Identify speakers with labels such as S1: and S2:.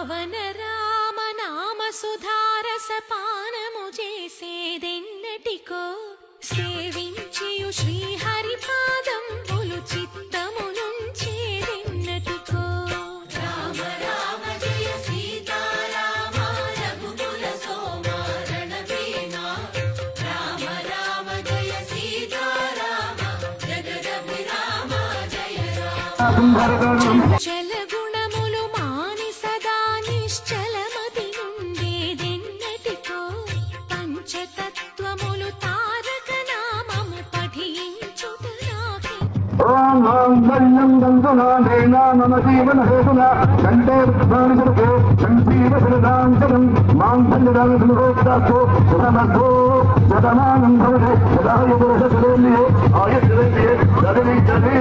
S1: పవన రామ నామ సుధారస పానము చేసేదెన్నటికో సేవించియు శ్రీహరి పాదంబులు చిత్తమునుంచేదెన్నటికో రామ రామ జయ సీతారామ రఘుకుల సోమ రణభీమ రామ రామ జయ సీతారామ జగదభిరామ జయ రామ చల గుణములు మాని సదా నిశ్చలమతి నుండేదెన్నటికో పంచతత్వములు తారక నామము పఠించుట నాకే
S2: ఓం ఓం వల్లం దంతునాదేనా మమ జీవన హేతునా కంటే ప్రాణిసర్గే సంజీవ శరదాంతరం మాం భంజదాం సమరోక్తాస్తో శతమధ్వో శతమానం భవతే సదాయ పురుష శరేణ్యే ఆయుష్యేంద్రియే సదవి జనే